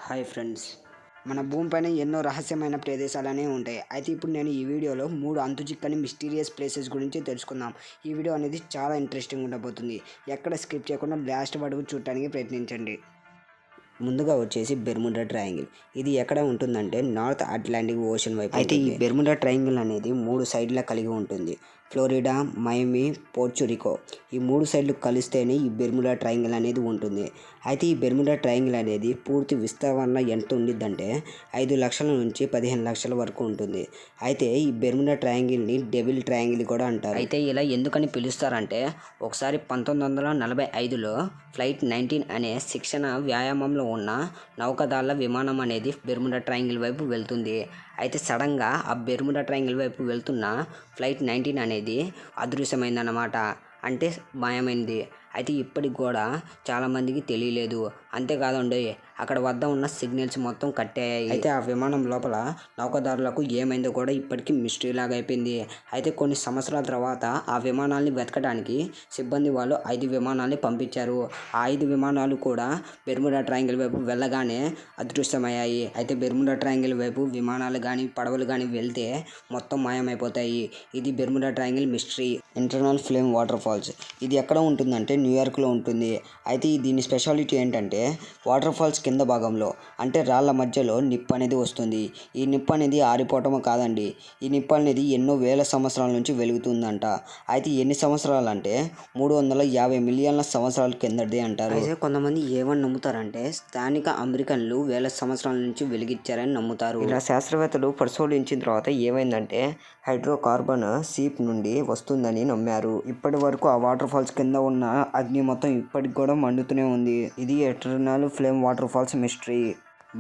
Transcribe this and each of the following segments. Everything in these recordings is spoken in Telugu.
హాయ్ ఫ్రెండ్స్, మన భూమిపైన ఎన్నో రహస్యమైన ప్రదేశాలనే ఉంటాయి. అయితే ఇప్పుడు నేను ఈ వీడియోలో 3 అంతుచిక్కని మిస్టీరియస్ ప్లేసెస్ గురించి తెలుసుకుందాం. ఈ వీడియో అనేది చాలా ఇంట్రెస్టింగ్ ఉండబోతుంది. ఎక్కడ స్కిప్ చేయకుండా లాస్ట్ వరకు చూడటానికి ప్రయత్నించండి. ముందుగా వచ్చేసి బెర్ముడా ట్రయాంగిల్. ఇది ఎక్కడ ఉంటుందంటే నార్త్ అట్లాంటిక్ ఓషన్ వైపు. అయితే ఈ బెర్ముడా ట్రయాంగిల్ అనేది 3 సైడ్ల కలిగి ఉంటుంది. ఫ్లోరిడా, మైమీ, పోర్చురికో ఈ 3 సైడ్లు కలిస్తేనే ఈ బెర్ముడా ట్రయాంగిల్ అనేది ఉంటుంది. అయితే ఈ బెర్ముడా ట్రయాంగిల్ అనేది పూర్తి విస్తరణ ఎంత ఉండిద్దంటే 5 లక్షల నుంచి 15 లక్షల వరకు ఉంటుంది. అయితే ఈ బెర్ముడా ట్రయాంగిల్ని డెవిల్ ట్రయాంగిల్ కూడా అంటారు. అయితే ఇలా ఎందుకని పిలుస్తారంటే ఒకసారి 1945లో ఫ్లైట్ 19 అనే శిక్షణ వ్యాయామంలో ఉన్న నౌకాదళ విమానం అనేది బెర్ముడా ట్రయాంగిల్ వైపు వెళ్తుంది. అయితే సడన్గా ఆ బెర్ముడా ట్రయాంగిల్ వైపు వెళ్తున్న ఫ్లైట్ 19 అనేది అదృశ్యమైందన్నమాట. అంటే మాయమైంది. అయితే ఇప్పటికి కూడా చాలామందికి తెలియలేదు. అంతేకాదండి, అక్కడ వద్ద ఉన్న సిగ్నల్స్ మొత్తం కట్టేయాయి. అయితే ఆ విమానం లోపల నౌకాదారులకు ఏమైందో కూడా ఇప్పటికీ మిస్టరీ లాగా అయిపోయింది. అయితే కొన్ని సంవత్సరాల తర్వాత ఆ విమానాల్ని వెతకడానికి సిబ్బంది వాళ్ళు 5 విమానాల్ని పంపించారు. ఆ 5 విమానాలు కూడా బెర్ముడా ట్రయాంగిల్ వైపు వెళ్ళగానే అదృశ్యమయ్యాయి. అయితే బెర్ముడా ట్రయాంగిల్ వైపు విమానాలు కానీ పడవలు కానీ వెళ్తే మొత్తం మాయమైపోతాయి. ఇది Bermuda triangle mystery. Internal flame waterfalls. ఇది ఎక్కడ ఉంటుందంటే న్యూయార్క్లో ఉంటుంది. అయితే దీని స్పెషాలిటీ ఏంటంటే వాటర్ ఫాల్స్ కింద భాగంలో అంటే రాళ్ళ మధ్యలో నిప్పు అనేది వస్తుంది. ఈ నిప్పు అనేది ఆరిపోవటము కాదండి. ఈ నిప్పు అనేది ఎన్నో వేల సంవత్సరాల నుంచి వెలుగుతుందంట. అయితే ఎన్ని సంవత్సరాలు అంటే 350 మిలియన్ల సంవత్సరాల కిందది అంటారు. అయితే కొంతమంది ఏమని నమ్ముతారంటే స్థానిక అమెరికన్లు వేల సంవత్సరాల నుంచి వెలిగించారని నమ్ముతారు. ఇలా శాస్త్రవేత్తలు పరిశోధించిన తర్వాత ఏమైందంటే హైడ్రోకార్బన్ సీప్ నుండి వస్తుందని నమ్మారు. ఇప్పటి వరకు ఆ వాటర్ ఫాల్స్ కింద ఉన్న అగ్ని మొత్తం ఇప్పటికి కూడా మండుతూనే ఉంది. ఇది eternal flame waterfalls mystery.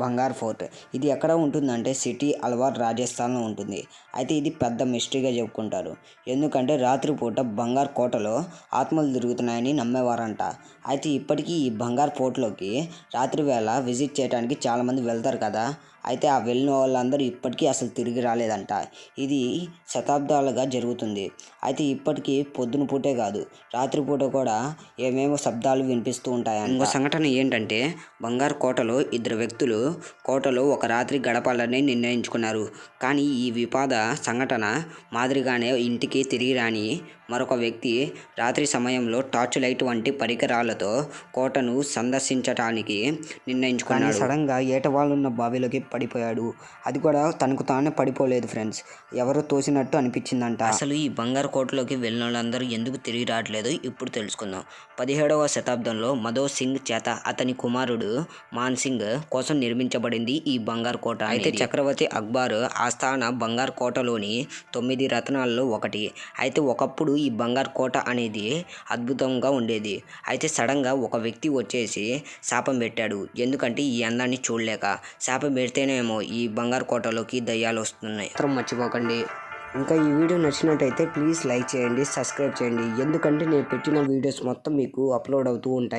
Bhangarh fort. ఇది ఎక్కడ ఉంటుందంటే సిటీ అల్వార్, రాజస్థాన్లో ఉంటుంది. అయితే ఇది పెద్ద మిస్టరీగా చెప్పుకుంటారు. ఎందుకంటే రాత్రిపూట బంగార్ కోటలో ఆత్మలు తిరుగుతున్నాయని నమ్మేవారంట. అయితే ఇప్పటికీ ఈ బంగార్ ఫోర్ట్లోకి రాత్రి వేళ విజిట్ చేయడానికి చాలామంది వెళ్తారు కదా. అయితే ఆ వెళ్ళిన వాళ్ళందరూ ఇప్పటికీ అసలు తిరిగి రాలేదంట. ఇది శతాబ్దాలుగా జరుగుతుంది. అయితే ఇప్పటికీ పొద్దున పూటే కాదు రాత్రిపూట కూడా ఏమేమో శబ్దాలు వినిపిస్తూ ఉంటాయి. ఇంకో సంఘటన ఏంటంటే బంగారు కోటలో 2 వ్యక్తులు కోటలో ఒక రాత్రి గడపాలని నిర్ణయించుకున్నారు. కానీ ఈ వివాద సంఘటన మాదిరిగానే ఇంటికి తిరిగి రాని మరొక వ్యక్తి రాత్రి సమయంలో టార్చ్ లైట్ వంటి పరికరాలతో కోటను సందర్శించడానికి నిర్ణయించుకున్నాడు. సడన్గా ఏటవాళ్ళున్న బావిలోకి పడిపోయాడు. అది కూడా తనకు తానే పడిపోలేదు ఫ్రెండ్స్, ఎవరో తోసినట్టు అనిపించిందంట. అసలు ఈ బంగారు కోటలోకి వెళ్ళిన వాళ్ళందరూ ఎందుకు తిరిగి రావట్లేదు ఇప్పుడు తెలుసుకుందాం. 17వ శతాబ్దంలో మధో సింగ్ చేత అతని కుమారుడు మాన్ సింగ్ కోసం నిర్మించబడింది ఈ బంగారు కోట. అయితే చక్రవర్తి అక్బర్ ఆస్థాన బంగారు కోటలోని 9 రత్నాల్లో ఒకటి. అయితే ఒకప్పుడు ఈ బంగారు కోట అనేది అద్భుతంగా ఉండేది. అయితే సడన్గా ఒక వ్యక్తి వచ్చేసి శాపం పెట్టాడు. ఎందుకంటే ఈ అందాన్ని చూడలేక. శాపం పెడితేనేమో ఈ బంగారు కోటలోకి దయ్యాలు వస్తున్నాయి. మర్చిపోకండి. ఇంకా ఈ వీడియో నచ్చినట్టయితే ప్లీజ్ లైక్ చేయండి, సబ్స్క్రైబ్ చేయండి. ఎందుకంటే నేను పెట్టిన వీడియోస్ మొత్తం మీకు అప్లోడ్ అవుతూ ఉంటాయి.